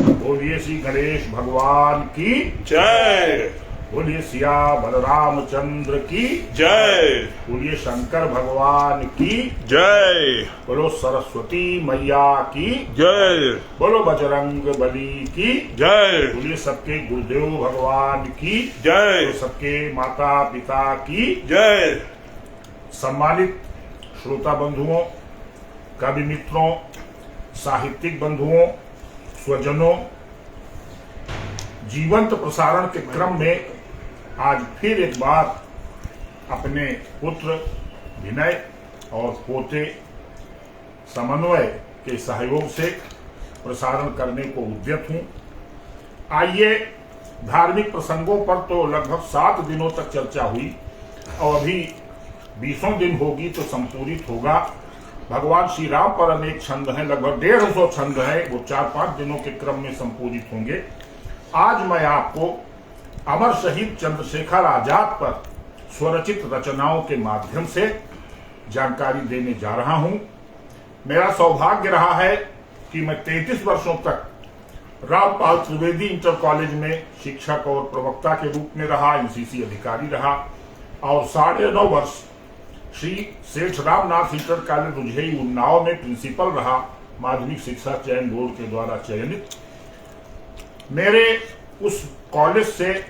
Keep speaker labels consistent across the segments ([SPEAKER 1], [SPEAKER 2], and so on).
[SPEAKER 1] बोलिए श्री गणेश भगवान की
[SPEAKER 2] जय।
[SPEAKER 1] बोलिए सिया बलरामचंद्र की
[SPEAKER 2] जय।
[SPEAKER 1] बोलिए शंकर भगवान की
[SPEAKER 2] जय।
[SPEAKER 1] बोलो सरस्वती मैया की
[SPEAKER 2] जय।
[SPEAKER 1] बोलो बजरंग बली की
[SPEAKER 2] जय।
[SPEAKER 1] बोलिए सबके गुरुदेव भगवान की
[SPEAKER 2] जय।
[SPEAKER 1] तो सबके माता पिता की
[SPEAKER 2] जय।
[SPEAKER 1] सम्मानित श्रोता बंधुओं, कवि मित्रों, साहित्यिक बंधुओं, स्वजनों, जीवंत प्रसारण के क्रम में आज फिर एक बार अपने पुत्र विनय और पोते समन्वय के सहयोग से प्रसारण करने को उद्यत हूं। आइए, धार्मिक प्रसंगों पर तो लगभग 7 दिनों तक चर्चा हुई और अभी 20वां दिन होगी तो संपूरित होगा। भगवान श्री राम पर अनेक छंद हैं, लगभग 150 छंद हैं, वो 4-5 दिनों के क्रम में संपूरित होंगे। आज मैं आपको अमर शहीद चंद्रशेखर आजाद पर स्वरचित रचनाओं के माध्यम से जानकारी देने जा रहा हूं। मेरा सौभाग्य रहा है कि मैं 33 वर्षों तक रामपाल त्रिवेदी इंटर कॉलेज में शिक्षक और प्रवक्ता के रूप में रहा, एनसीसी अधिकारी रहा और 9.5 वर्ष श्री सेठ रामनाथ इंटर कॉलेज रुझेई उन्नाव में प्रिंसिपल रहा, माध्यमिक शिक्षा चयन बोर्ड के द्वारा चयनित। मेरे उस कॉलेज से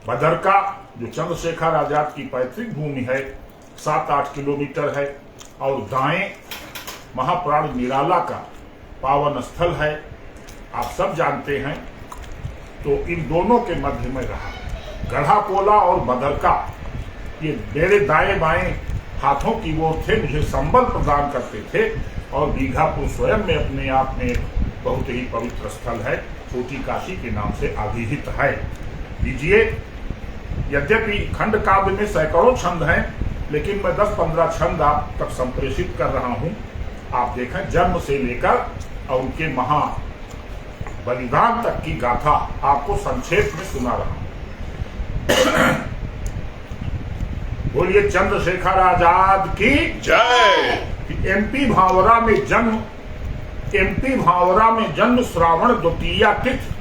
[SPEAKER 1] भदरका, जो चंद्रशेखर आजाद की पैतृक भूमि है, 7-8 किलोमीटर है और दाएं महाप्राण निराला का पावन स्थल है, आप सब जानते हैं। तो इन दोनों के मध्य में रहा। गढ़ाकोला और भदरका ये मेरे दाएं बाएं हाथों की ओर थे, मुझे संबल प्रदान करते थे और बीघापुर स्वयं में अपने आप में एक बहुत ही पवित्र स्थल है, छोटी काशी के नाम से अभिहित है। लीजिए, यद्यपि खंड काव्य में सैकड़ों छंद हैं, लेकिन मैं 10-15 छंद आप तक संप्रेषित कर रहा हूं। आप देखें, जन्म से लेकर और उनके महा बलिदान तक की गाथा आपको संक्षेप में सुना रहा हूं। बोलिए चंद्रशेखर आजाद की
[SPEAKER 2] जय।
[SPEAKER 1] एमपी भावरा में जन्म श्रावण द्वितीया तिथि।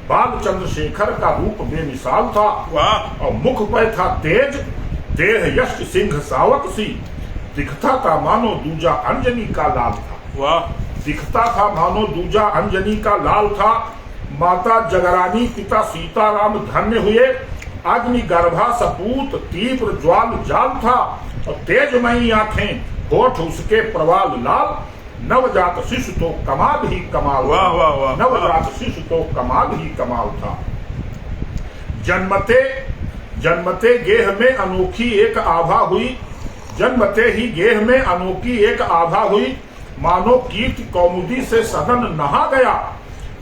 [SPEAKER 1] बाल चंद्रशेखर का रूप बेमिसाल था।
[SPEAKER 2] वाह।
[SPEAKER 1] और मुख पर था तेज, देह यष्ट सिंह सावक सी। दिखता था मानो दूजा अंजनी का लाल था।
[SPEAKER 2] वाह।
[SPEAKER 1] दिखता था मानो दूजा अंजनी का लाल था। माता जगरानी पिता सीताराम धन्य हुए। अग्नि गर्भा सपूत तीव्र ज्वाल जाल था और तेजमयी आंखें, होठ उसके प्रवाल लाल। नवजात शिशु तो कमाल ही कमाल था।
[SPEAKER 2] वाह वाह वाह।
[SPEAKER 1] नवजात शिशु तो कमाल ही कमाल था। जन्मते गेह में अनोखी एक आभा हुई। जन्मते ही गेह में अनोखी एक आभा हुई। मानो कीर्ति कौमुदी से सदन नहा गया।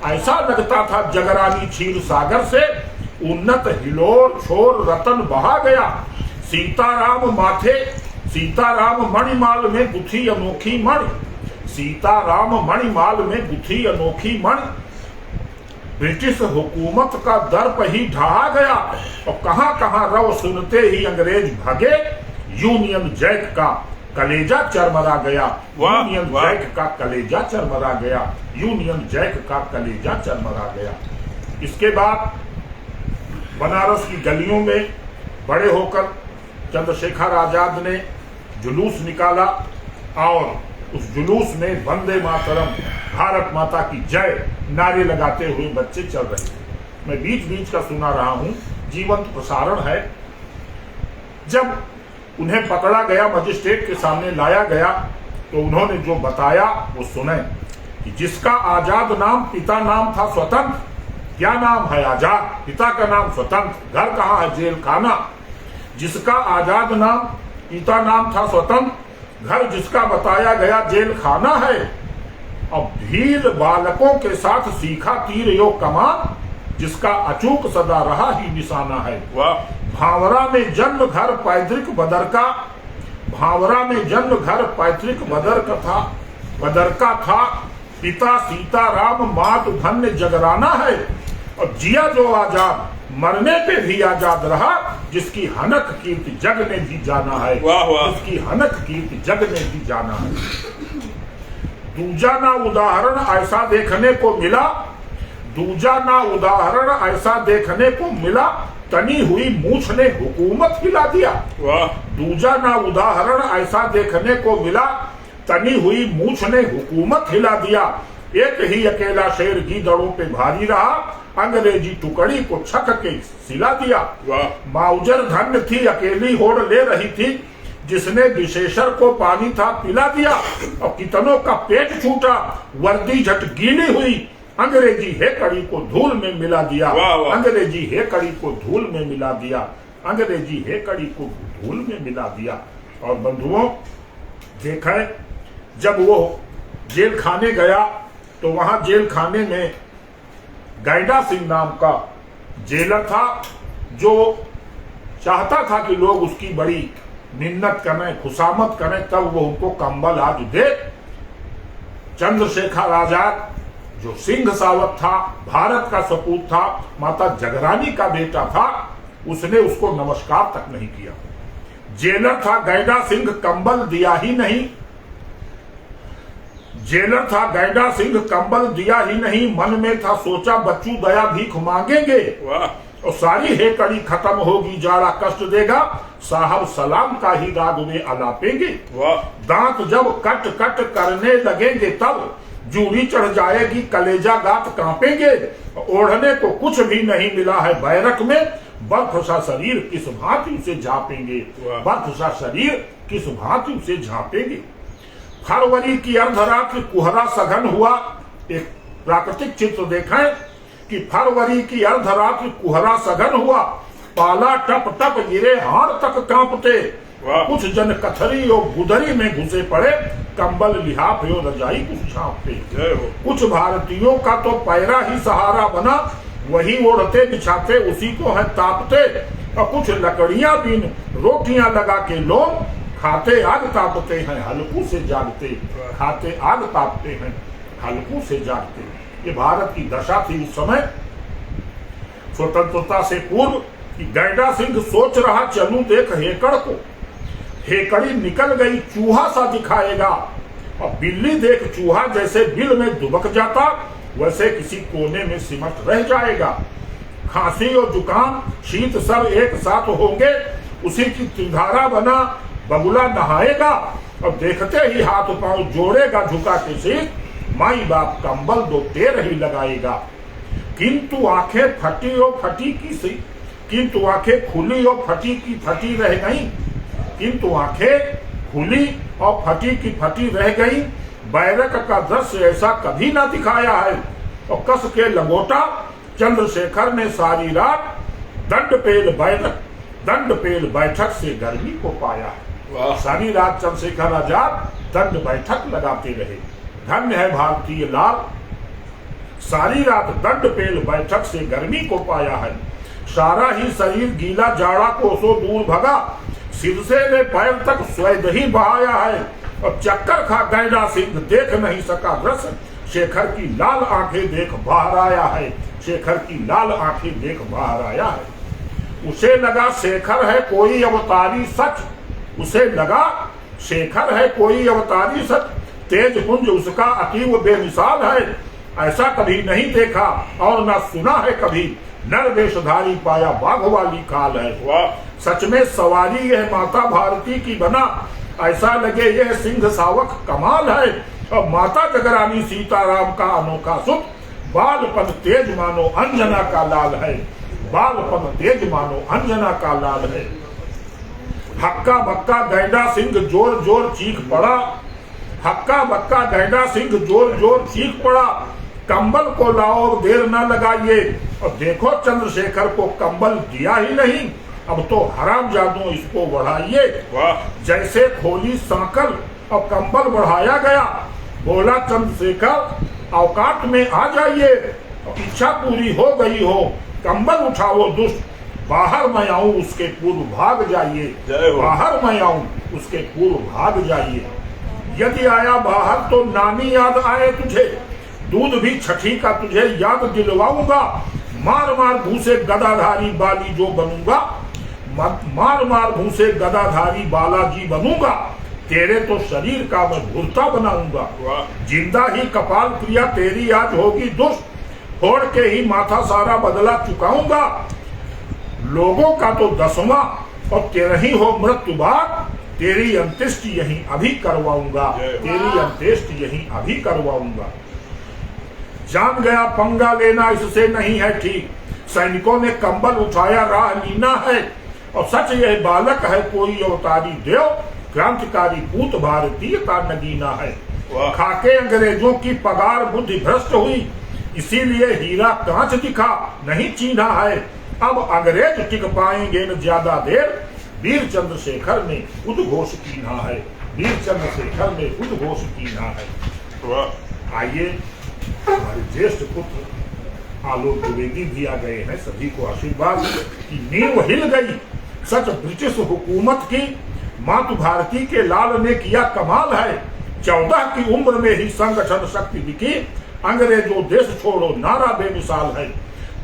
[SPEAKER 1] ऐसा लगता था जगरानी क्षीर सागर से उन्नत हिलोर छोर रतन बहा गया। सीताराम मणिमाल में गुथी अनोखी मणि। सीताराम मणिमाल में गुथी अनोखी मणि। ब्रिटिश हुकूमत का दर्प ही ढहा गया और कहां कहां रव सुनते ही अंग्रेज भागे। यूनियन जैक का कलेजा चरमरा गया। यूनियन जैक का कलेजा चरमरा गया। यूनियन जैक का कलेजा चरमरा गया। इसके बाद बनारस की गलियों में बड़े होकर चंद्रशेखर आजाद ने जुलूस निकाला और उस जुलूस में वंदे मातरम, भारत माता की जय नारे लगाते हुए बच्चे चल रहे थे। मैं बीच बीच का सुना रहा हूं, जीवंत प्रसारण है। जब उन्हें पकड़ा गया, मजिस्ट्रेट के सामने लाया गया, तो उन्होंने जो बताया वो सुने कि जिसका आजाद नाम, पिता नाम था स्वतंत्र। क्या नाम है? आजाद। पिता का नाम स्वतंत्र। घर कहाँ है? जेल खाना। जिसका आजाद नाम, पिता नाम था स्वतंत्र। घर जिसका बताया गया जेल खाना है। अब धीर बालकों के साथ सीखा तीर यो कमान। जिसका अचूक सदा रहा ही निशाना है।
[SPEAKER 2] वाह।
[SPEAKER 1] भावरा में जन्म घर पैतृक बदरका। भावरा में जन्म घर पैतृक बदरका था। पिता सीताराम, मात धन्य जगराना है। और जिया जो आजाद, मरने पे भी आजाद रहा। जिसकी हनक कीर्ति जग ने भी जाना है।
[SPEAKER 2] वाह वाह।
[SPEAKER 1] जिसकी हनक कीर्ति जग ने भी जाना है। दूजा ना उदाहरण ऐसा देखने को मिला। दूजा ना उदाहरण ऐसा देखने को मिला, तनी हुई मूछ ने हुकूमत हिला दिया।
[SPEAKER 2] वाह
[SPEAKER 1] दूजा ना उदाहरण ऐसा देखने को मिला, तनी हुई मूछ ने हुकूमत हिला दिया। एक ही अकेला शेर गीदड़ों पे भारी रहा, अंग्रेजी टुकड़ी को छक के सिला दिया।
[SPEAKER 2] वाह
[SPEAKER 1] माउजर धन्य थी, अकेली होड़ ले रही थी, जिसने विशेषर को पानी था पिला दिया। और कितनों का पेट छूटा, वर्दी झट गीली हुई, अंग्रेजी है कड़ी को धूल में मिला दिया।
[SPEAKER 2] वाह, वाह।
[SPEAKER 1] अंग्रेजी है कड़ी को धूल में मिला दिया, अंग्रेजी है कड़ी को धूल में मिला दिया। और बंधुओं, देखा जब वो जेल खाने गया तो वहां जेल खाने में गैडा सिंह नाम का जेलर था, जो चाहता था कि लोग उसकी बड़ी मिन्नत करें, खुशामद करें, तब वो उनको कंबल आज दे। चंद्रशेखर आजाद जो सिंह सावत था, भारत का सपूत था, माता जगरानी का बेटा था, उसने उसको नमस्कार तक नहीं किया। जेलर था गैडा सिंह, कंबल दिया ही नहीं। जेलर था गैडा सिंह, कंबल दिया ही नहीं, मन में था सोचा बच्चू दया भीख मांगेंगे।
[SPEAKER 2] वाह
[SPEAKER 1] और सारी हेकड़ी खत्म होगी, जाड़ा कष्ट देगा, साहब सलाम का ही राग वे अलापेंगे।
[SPEAKER 2] वाह
[SPEAKER 1] दांत जब कट कट करने लगेंगे, तब जूरी चढ़ जाएगी, कलेजा गात कांपेंगे। ओढ़ने को कुछ भी नहीं मिला है बैरक में, बर्फ सा शरीर किस भांति उसे झांपेंगे, बर्फ सा शरीर किस भांति उसे झांपेंगे। फरवरी की अर्धरात्रि कुहरा सघन हुआ। एक प्राकृतिक चित्र देखें कि फरवरी की अर्धरात्रि कुहरा सघन हुआ, पाला टप टप गिरे, हाड़ तक कांपते। कुछ जन कथरी और गुदरी में घुसे पड़े, कंबल लिहाफ और रजाई कुछ झांपते। कुछ भारतीयों का तो पैरा ही सहारा बना, वही ओढ़ते बिछाते उसी को है तापते। और कुछ लकड़ियां बीन रोटियां लगा के लोग खाते आग तापते हैं, हल्कू से जागते, खाते आग तापते हैं, हल्कू से जागते। ये भारत की दशा थी उस समय स्वतंत्रता से पूर्व कि गैडा सिंह सोच रहा चलूं देख हेकड़ को, हेकड़ी निकल गई चूहा सा दिखाएगा। और बिल्ली देख चूहा जैसे बिल में दुबक जाता, वैसे किसी कोने में सिमट रह जाएगा। खांसी और जुकाम शीत सब एक साथ होंगे, उसी की त्रिधारा बना बगुला नहाएगा। और देखते ही हाथ पांव जोड़ेगा झुका के शीत, माई बाप कंबल दो टेर ही लगाएगा। किंतु आंखें फटी और फटी की सी, किंतु आंखें खुली और फटी की फटी रह गई, किंतु आंखें खुली और फटी की फटी रह गई। बैरक का दृश्य ऐसा कभी ना दिखाया है। और कस के लंगोटा चंद्रशेखर ने सारी रात दंड पेल बैठक से गर्मी को पाया। सारी रात चंद्रशेखर आजाद दंड बैठक लगाते रहे। धन्य है भारतीय लाल, सारी रात दंड पेल बैठक से गर्मी को पाया है। सारा ही शरीर गीला, जाड़ा कोसों दूर भगा, सिर से ले पैर तक स्वेद ही बहाया है। और चक्कर खा गैडा सिंह देख नहीं सका दृश्य, शेखर की लाल आंखें देख बाहर आया है, शेखर की लाल आंखें देख बाहर आया है। उसे लगा शेखर है कोई अवतारी सच, उसे लगा शेखर है कोई अवतारी सच, तेज पुंज उसका अतीव बेमिसाल है। ऐसा कभी नहीं देखा और न सुना है कभी, नर वेशधारी पाया बाघ वाली काल है। सच में सवारी यह माता भारती की बना, ऐसा लगे यह सिंह सावक कमाल है। और माता जगरानी सीताराम का अनोखा सुख, बालपन तेज मानो अंजना का लाल है, बालपन तेज मानो अंजना का लाल है। हक्का बक्का गैडा सिंह जोर जोर चीख पड़ा, हक्का बक्का गैडा सिंह जोर जोर चीख पड़ा। कंबल को लाओ देर न लगाइए। और देखो चंद्रशेखर को कंबल दिया ही नहीं, अब तो हराम जादू इसको बढ़ाइए। जैसे खोली सांकल और कंबल बढ़ाया गया, बोला चंद्रशेखर औकात में आ जाइए। इच्छा पूरी हो गई हो, कंबल उठाओ दुष्ट, बाहर मैं आऊं उसके पूर्व भाग जाइए, बाहर मैं आऊं उसके पूर्व भाग जाइए। यदि आया बाहर तो नानी याद आए तुझे, दूध भी छठी का तुझे याद दिलवाऊंगा। मार मार भूसे गदाधारी बाली जो बनूंगा, मार मार भूसे गदाधारी बालाजी बनूंगा। तेरे तो शरीर का मैं भूलता बनाऊंगा। जिंदा ही कपाल क्रिया तेरी आज होगी दुष्ट, फोड़ के ही माथा सारा बदला चुकाऊंगा। लोगों का तो 10वां और 13ही हो मृत्यु भाग, तेरी अंत्येष्टि यहीं अभी करवाऊंगा, तेरी अंत्येष्टि यहीं अभी करवाऊंगा। जान गया पंगा लेना इससे नहीं है ठीक, सैनिकों ने कंबल उठाया राह लीना है, और सच यह बालक है कोई अवतारी देव, क्रांतिकारी पूत भारतीयता नगीना है। खाके अंग्रेजों की पगार बुद्धि भ्रष्ट हुई, इसीलिए हीरा कांच दिखा नहीं चीन्हा है। अब अंग्रेज टिक पाएंगे न ज्यादा देर, वीर चंद्रशेखर ने उद्घोष कीना है, वीर चंद्रशेखर ने उद्घोष कीना है। आइए हमारे ज्येष्ठ पुत्र आलोक द्विवेदी भी आ गए हैं, सभी को आशीर्वाद की नींव हिल गई। सच ब्रिटिश हुकूमत की मातु भारती के लाल ने किया कमाल है, 14 की उम्र में ही संगठन शक्ति दिखी, अंग्रेजों देश छोड़ो नारा बेमिसाल है।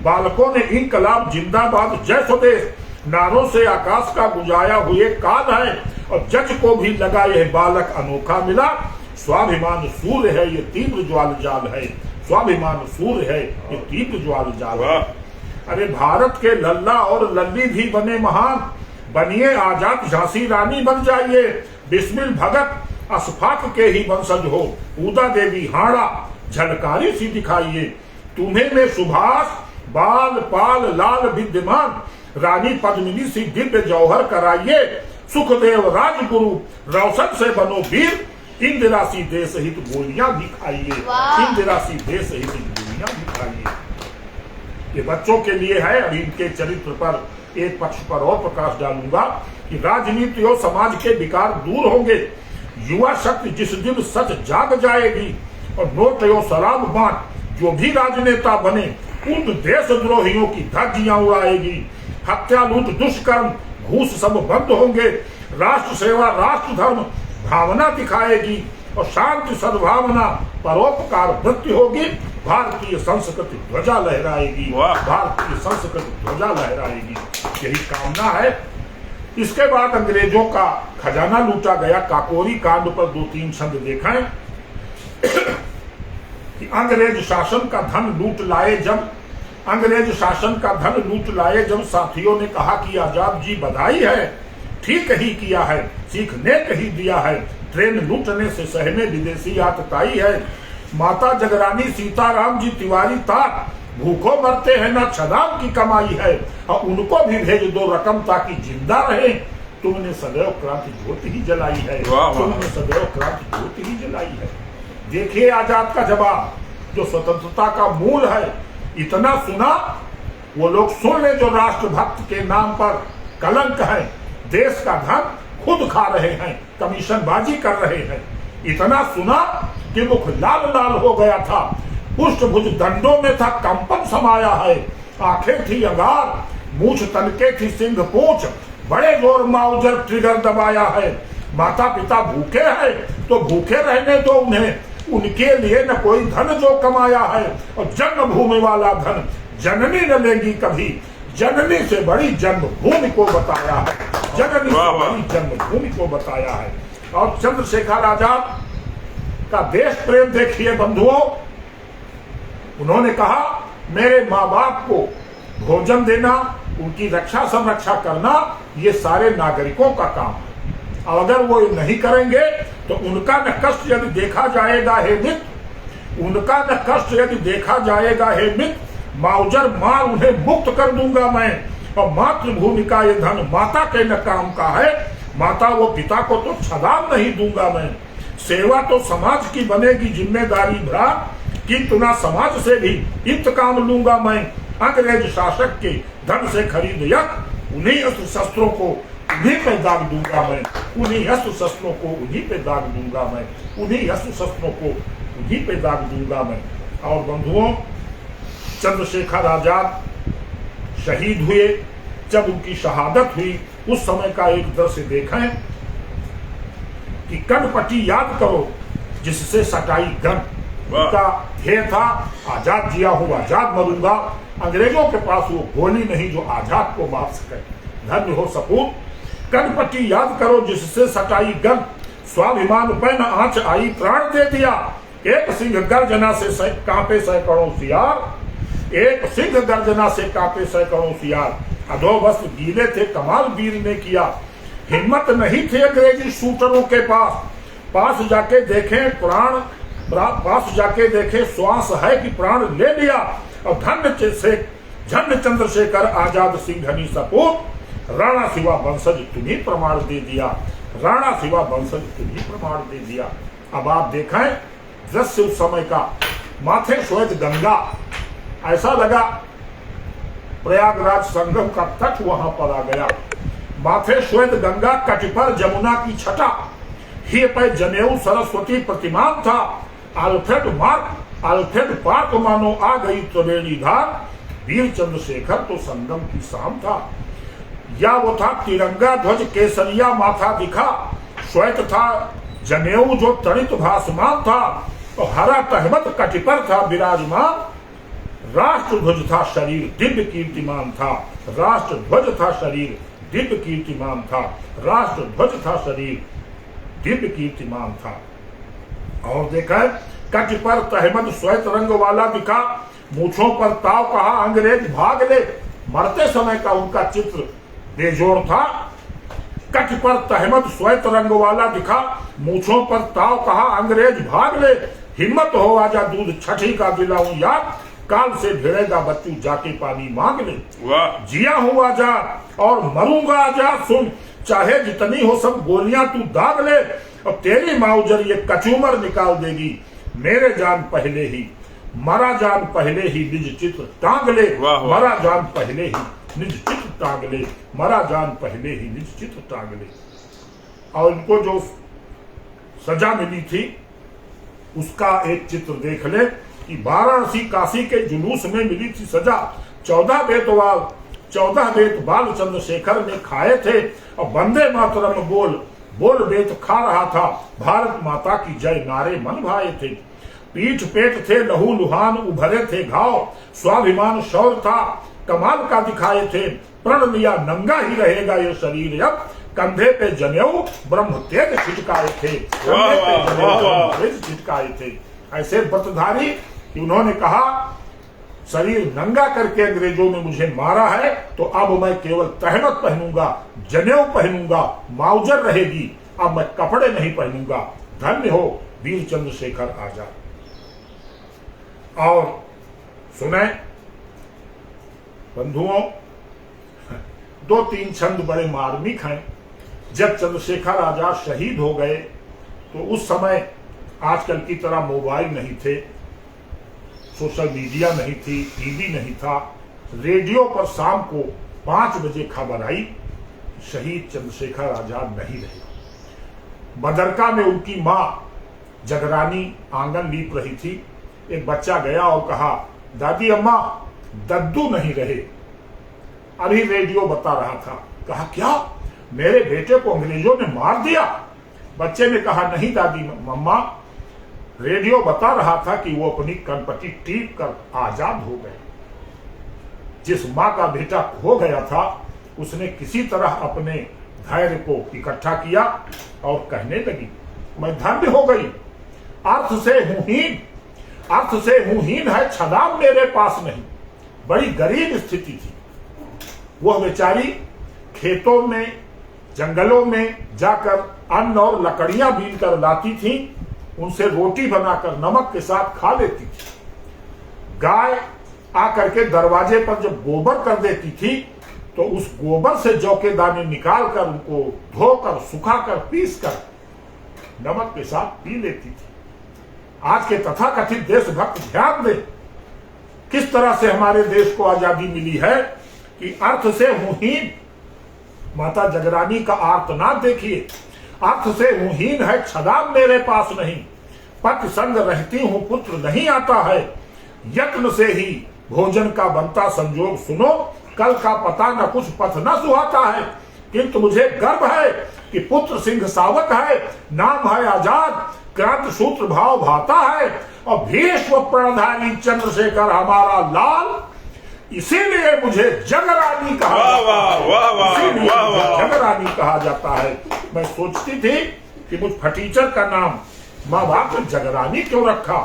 [SPEAKER 1] बालकों ने इंकलाब जिंदाबाद जय स्वदेश नारों से आकाश का गुजाया हुए काल है, और जज को भी लगा यह बालक अनोखा मिला, स्वाभिमान सूर्य है ये तीव्र ज्वाल जाल है, स्वाभिमान सूर्य है ये तीव्र ज्वाल जाल है। अरे भारत के लल्ला और लल्ली भी बने महान, बनिए आजाद झांसी रानी बन जाइए, बिस्मिल भगत अशफाक के ही वंशज हो, उदा देवी हाड़ा झलकारी सी दिखाइए। तुम्हें में सुभाष बाल पाल लाल विद्यमान, रानी पद्मिनी सी दिव्य जौहर कराइए, सुखदेव राजगुरु रोशन से बनो वीर, इंदिरा सी देश हित गोलियां भी खाइए, इंदिरा सी देश हित गोलियां भी खाइए। ये बच्चों के लिए है। अब इनके चरित्र पर एक पक्ष पर और प्रकाश डालूंगा कि राजनीति और समाज के विकार दूर होंगे, युवा शक्ति जिस दिन सच जाग जाएगी, और नोट और शराब बांट जो भी राजनेता बने उन देशद्रोहियों की धज्जियां उड़ाएगी। हत्या लूट दुष्कर्म घूस सब बंद होंगे, राष्ट्र सेवा राष्ट्र धर्म भावना दिखाएगी, और शांति सद्भावना परोपकार वृत्ति होगी। भारतीय संस्कृति ध्वजा लहराएगी, भारतीय संस्कृति ध्वजा लहराएगी, यही कामना है। इसके बाद अंग्रेजों का खजाना लूटा गया। काकोरी कांड पर 2-3 छंद देखें कि अंग्रेज शासन का धन लूट लाए जब, अंग्रेज शासन का धन लूट लाए जब साथियों ने कहा कि आजाद जी बधाई है, ठीक ही किया है, सीखने कही दिया है, ट्रेन लूटने से सहमे विदेशी आतताई है। माता जगरानी सीताराम जी तिवारी ताक, भूखों मरते हैं ना छदाम की कमाई है, और उनको भी भेज दो रकम ताकि जिंदा रहे। तुमने सदैव क्रांति ज्योति ही जलाई है, तुमने सदैव क्रांति ज्योति ही जलाई है। देखिए आजाद का जवाब जो स्वतंत्रता का मूल है। इतना सुना वो लोग सुन ले जो राष्ट्रभक्त के नाम पर कलंक है, देश का धन खुद खा रहे हैं, कमीशनबाजी कर रहे हैं। इतना सुना कि मुख लाल लाल हो गया था, पुष्टभुज दंडों में था कंपन समाया है, आंखें थी अंगार, मूछ तनके थी सिंह पूंछ, बड़े जोर माउजर ट्रिगर दबाया है। माता पिता भूखे हैं तो भूखे रहने दो उन्हें, उनके लिए न कोई धन जो कमाया है, और जन्मभूमि वाला धन जननी न लेंगी कभी, जननी से बड़ी जन्मभूमि को बताया है, जननी से बड़ी जन्मभूमि को बताया है। और चंद्रशेखर आजाद का देश प्रेम देखिए बंधुओं, उन्होंने कहा मेरे माँ बाप को भोजन देना, उनकी रक्षा संरक्षा करना ये सारे नागरिकों का काम है, और अगर वो नहीं करेंगे तो उनका न कष्ट यदि देखा जाएगा हे मित्र, उनका न कष्ट यदि देखा जाएगा हे मित्र, माउजर मार उन्हें मुक्त कर दूंगा मैं, और मातृभूमि का ये धन माता के न काम का है, माता वो पिता को तो छदाम नहीं दूंगा मैं। सेवा तो समाज की बनेगी जिम्मेदारी भरा, किंतु ना समाज से भी इंतकाम लूंगा मैं। अंग्रेज शासक के धन से खरीद यक, उन्हीं अस्त्र शस्त्रों को उन्हीं पे दाग दूंगा मैं, उन्हीं अस्त्र शस्त्रों को उन्हीं पे दाग दूंगा मैं, उन्हीं अस्त्र शस्त्रों को उन्हीं पे दाग दूंगा मैं। और बंधुओं, चंद्रशेखर आजाद शहीद हुए, जब उनकी शहादत हुई उस समय का एक दृश्य देखें कि कनपटी याद करो जिससे सटाई गन, उनका ध्येय था आजाद जिया हूं आजाद मरूंगा। अंग्रेजों के पास वो गोली नहीं जो आजाद को मार सके। धन्य हो सपूत, कनपटी याद करो जिससे सटाई गन, स्वाभिमान पे न आंच आई प्राण दे दिया, एक सिंह गर्जना से कांपे सैकड़ों सियार। एक सिंह गर्जना से कांपे सैकड़ों सियार, अधोवस्त्र गीले थे कमाल वीर ने किया। हिम्मत नहीं थी अंग्रेजी शूटरों के पास, पास जाके देखे प्राण, पास जाके देखे श्वास है कि प्राण ले लिया। और झंड चंद्रशेखर आजाद सिंह घनी सपूत, राणा शिवा वंशज तुम्हें प्रमाण दे दिया, राणा शिवा वंशज तुम्हें प्रमाण दे दिया। अब आप देखें दृश्य उस समय का, माथे श्वेत गंगा, ऐसा लगा प्रयागराज संगम का तट वहां पर आ गया। माथे श्वेत गंगा, कट पर जमुना की छटा, ही पे जनेऊ सरस्वती प्रतिमान था। आल्फ्रेड पार्क मानो आ गई त्रिवेणी धार, वीर चंद्रशेखर तो संगम की शाम था। या वो था तिरंगा ध्वज केसरिया माथा दिखा, श्वेत था जनेऊ जो तड़ित भासमान था। तो हरा तहमत कट पर था विराजमान, राष्ट्र ध्वज था शरीर दिव्य कीर्तिमान था, राष्ट्र ध्वज था शरीर दिव्य कीर्तिमान था, राष्ट्र ध्वज था शरीर दिव्य कीर्तिमान था। और देखा कट पर तहमद श्वेत रंग वाला दिखा, मूछों पर ताव कहा अंग्रेज भाग ले, मरते समय का उनका चित्र बेजोड़ था। कट पर तहमद श्वेत रंग वाला दिखा, मूछों पर ताव कहा अंग्रेज भाग ले। हिम्मत हो आजा दूध छठी का दिलाऊं याद, काल से भिड़ेगा बच्चू जाके पानी मांग ले। जिया हूं आजा और मरूंगा आजा सुन, चाहे जितनी हो सब गोलियां तू दाग ले। और तेरी माउजर ये कचूमर निकाल देगी, मेरे जान पहले ही मरा जान पहले ही निज चित्र टांग ले। मरा जान पहले ही निज चित्र टांग ले, मरा जान पहले ही निज चित्र टांग ले। और इनको जो सजा मिली थी उसका एक चित्र देख ले कि वाराणसी काशी के जुलूस में मिली थी सजा। 14 बेत बाल चंद्रशेखर ने खाए थे और वंदे मातरम बोल बेत खा रहा था। भारत माता की जय नारे मन भाए थे, पीठ पेट थे लहू लुहान उभरे थे घाव, स्वाभिमान शौर्य था कमाल का दिखाए थे। प्रण लिया नंगा ही रहेगा ये शरीर अब, कंधे पे जनेऊ ब्रह्म तेज छिटकाए थे, कंधे पे जनेऊ ब्रह्म तेज छिटकाए थे। ऐसे व्रतधारी कि उन्होंने कहा शरीर नंगा करके अंग्रेजों ने मुझे मारा है, तो अब मैं केवल तहमत पहनूंगा, जनेऊ पहनूंगा, माउजर रहेगी, अब मैं कपड़े नहीं पहनूंगा। धन्य हो वीर चंद्रशेखर आजाद। और सुने बंधुओं, 2-3 छंद बड़े मार्मिक हैं। जब चंद्रशेखर आजाद शहीद हो गए तो उस समय आजकल की तरह मोबाइल नहीं थे, सोशल मीडिया नहीं थी, टीवी नहीं था। रेडियो पर शाम को 5 बजे खबर आई शहीद चंद्रशेखर आजाद नहीं रहे। बदरका में उनकी मां जगरानी आंगन लीप रही थी। एक बच्चा गया और कहा दादी अम्मा दद्दू नहीं रहे। अभी रेडियो बता रहा था। कहा क्या, मेरे बेटे को अंग्रेजों ने मार दिया? बच्चे ने कहा नहीं दादी मम्मा, रेडियो बता रहा था कि वो अपनी कनपटी टीप कर आजाद हो गए। जिस मां का बेटा खो गया था उसने किसी तरह अपने धैर्य को इकट्ठा किया और कहने लगी मैं धन्य हो गई, अर्थ से हूं हीन है छदाम मेरे पास नहीं। बड़ी गरीब स्थिति थी। वह बेचारी खेतों में जंगलों में जाकर अन्न और लकड़ियां बीन कर लाती थी, उनसे रोटी बनाकर नमक के साथ खा लेती थी। गाय आकर के दरवाजे पर जब गोबर कर देती थी तो उस गोबर से जौ के दाने निकाल कर उनको धोकर सुखाकर पीस कर नमक के साथ पी लेती थी। आज के तथाकथित देशभक्त ध्यान दें किस तरह से हमारे देश को आजादी मिली है कि अर्थ से हूं हीन। माता जगरानी का आर्तनाद देखिए, अर्थ से हूं हीन है छदाम मेरे पास नहीं, पति संग रहती हूं पुत्र नहीं आता है, यत्न से ही भोजन का बनता संजोग सुनो, कल का पता न कुछ पथ न सुहाता है, किंतु मुझे गर्व है कि पुत्र सिंह सावक है, नाम है आजाद, क्रांत सूत्र भाव भाता है और भीष्म प्रणधारी चंद्रशेखर हमारा लाल, इसीलिए मुझे जगरानी जगरानी कहा जाता है। मैं सोचती थी कि मुझ फटीचर का नाम माँ बाप ने जगरानी क्यों रखा,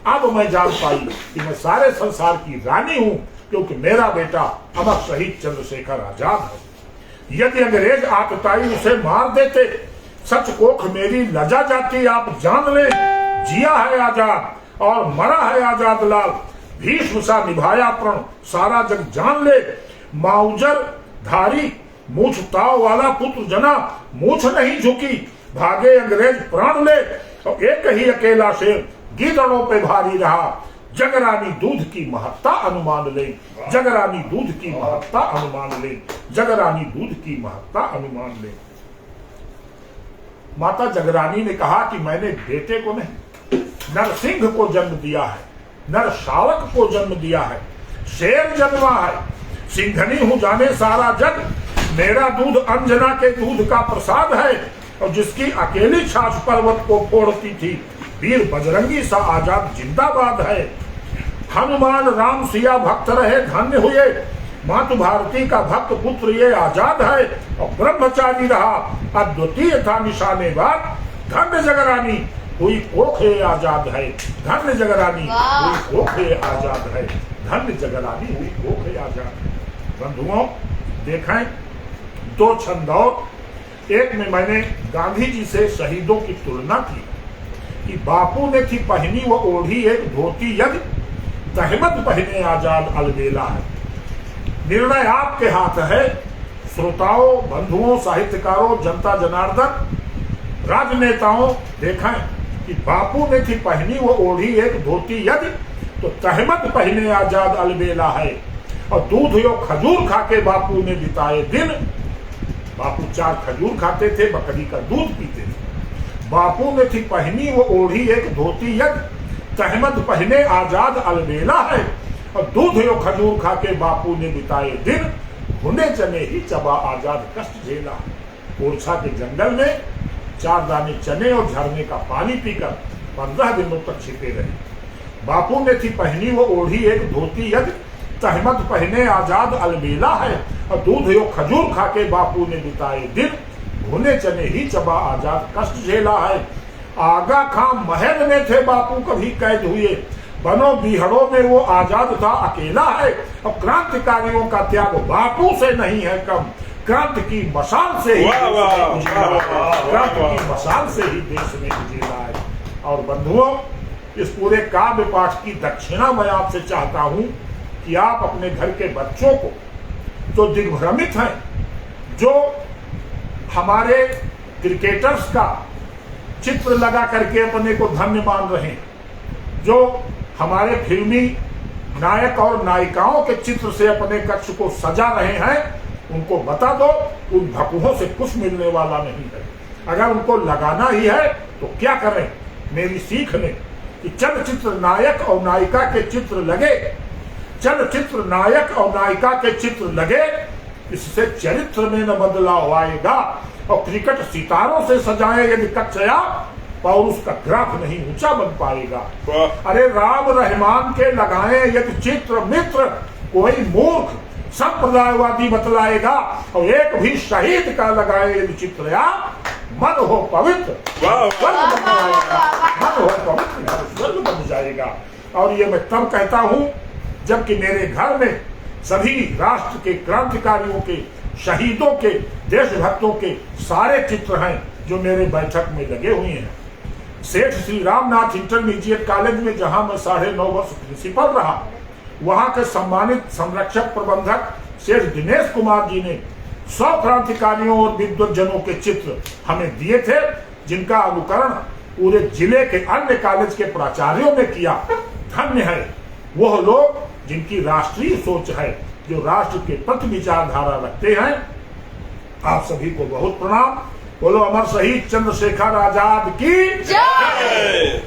[SPEAKER 1] अब मैं जान पाई कि मैं सारे संसार की रानी हूं, क्योंकि मेरा बेटा अमर शहीद चंद्रशेखर आजाद है। यदि अंग्रेज आतताई उसे मार देते, सच कोख मेरी लजा जाती। आप जान ले, जिया है आजाद और मरा है आजाद लाल। भीष्म सा निभाया प्रण, सारा जग जान ले। माउजर धारी मूछ ताव वाला पुत्र जना, मूछ नहीं झुकी, भागे अंग्रेज प्राण ले। और एक ही अकेला शेर गीदड़ों पे भारी रहा। जगरानी दूध की महत्ता अनुमान ले, जगरानी दूध की महत्ता अनुमान ले, जगरानी दूध की महत्ता अनुमान ले। माता जगरानी ने कहा कि मैंने बेटे को नहीं, नरसिंह को जन्म दिया है, नर शावक को जन्म दिया है, शेर जन्मा है। सिंघनी हूं जाने सारा जग, मेरा दूध अंजना के दूध का प्रसाद है। और जिसकी अकेली छाछ पर्वत को फोड़ती थी, वीर बजरंगी सा आजाद जिंदाबाद है। हनुमान राम सिया भक्त रहे धन्य हुए, मातु भारती का भक्त पुत्र ये आजाद है। और ब्रह्मचारी रहा अद्वितीय था निशानेबाज, धन्य जगरानी हुई कोखे आजाद है, धन्य जगरानी हुई कोखे आजाद है, धन्य जगरानी हुई कोखे आजाद है। बंधुओं, देखें दो छंद और, एक में मैंने गांधी जी से शहीदों की तुलना की कि बापू ने थी पहनी वो ओढ़ी एक धोती, यदि तहमत पहने आजाद अलबेला है। निर्णय आपके हाथ है, श्रोताओं, बंधुओं, साहित्यकारों, जनता जनार्दन, राजनेताओं। देखें कि बापू ने थी पहनी वो ओढ़ी एक धोती, यदि तो तहमत पहने आजाद अलबेला है। और दूध यो खजूर खाके बापू ने बिताए दिन। बापू 4 खजूर खाते थे, बकरी का दूध पीते थे। बापू ने थी पहनी वो ओढ़ी एक धोती, यदि तहमत पहने आजाद अलबेला है। और दूध यो खजूर खाके बापू ने बिताए दिन, भुने चने ही चबा आजाद कष्ट झेला। ओरछा के जंगल में 4 दाने चने और झरने का पानी पीकर 15 दिनों तक छिपे रहे। बापू ने थी पहनी वो ओढ़ी एक धोती, यदि तहमत पहने आजाद अलबेला है। और दूध यो खजूर खाके बापू ने बिताए दिन, भुने चने ही चबा आजाद कष्ट झेला है। आगा खां महल में थे बापू कभी कैद हुए, बनो बिहड़ों में वो आजाद था अकेला है। और क्रांतिकारियों का त्याग बापू से नहीं है कम, क्रांति की मशाल से ही क्रांति की मशाल से ही देश में उजिला है। और बंधुओं, इस पूरे काव्य पाठ की दक्षिणा मैं आपसे चाहता हूं कि आप अपने घर के बच्चों को, जो दिग्भ्रमित हैं, जो हमारे क्रिकेटर्स का चित्र लगा करके अपने को धन्य मान रहे हैं, जो हमारे फिल्मी नायक और नायिकाओं के चित्र से अपने कक्ष को सजा रहे हैं, उनको बता दो उन भकुहों से कुछ मिलने वाला नहीं है। अगर उनको लगाना ही है तो क्या करें। मेरी सीख ने कि चलचित्र नायक और नायिका के चित्र लगे, चलचित्र नायक और नायिका के चित्र लगे, इससे चरित्र में न बदलाव आएगा। और क्रिकेट सितारों से सजाए यदि कक्षया, और उसका ग्राफ नहीं ऊंचा बन पाएगा। अरे राम रहमान के लगाए यदि चित्र मित्र, कोई मूर्ख संप्रदायवादी बतलाएगा। और एक भी शहीद का लगाए यदि चित्र या, मन हो पवित्र स्वर्ग बन जाएगा, मन हो पवित्र स्वर्ग बन जाएगा। और ये मैं तब कहता हूं जबकि मेरे घर में सभी राष्ट्र के क्रांतिकारियों के, शहीदों के, देशभक्तों के सारे चित्र हैं जो मेरे बैठक में लगे हुए हैं। सेठ श्री रामनाथ इंटरमीडिएट कॉलेज में जहां मैं 9.5 वर्ष प्रिंसिपल रहा, वहां के सम्मानित संरक्षक प्रबंधक सेठ दिनेश कुमार जी ने 100 क्रांतिकारियों और विद्वज्जनों के चित्र हमें दिए थे, जिनका अनुकरण पूरे जिले के अन्य कॉलेज के प्राचार्यों ने किया। धन्य है वह लोग जिनकी राष्ट्रीय सोच है, जो राष्ट्र के प्रति विचारधारा रखते हैं। आप सभी को बहुत प्रणाम। बोलो अमर शहीद चंद्रशेखर आजाद की जय।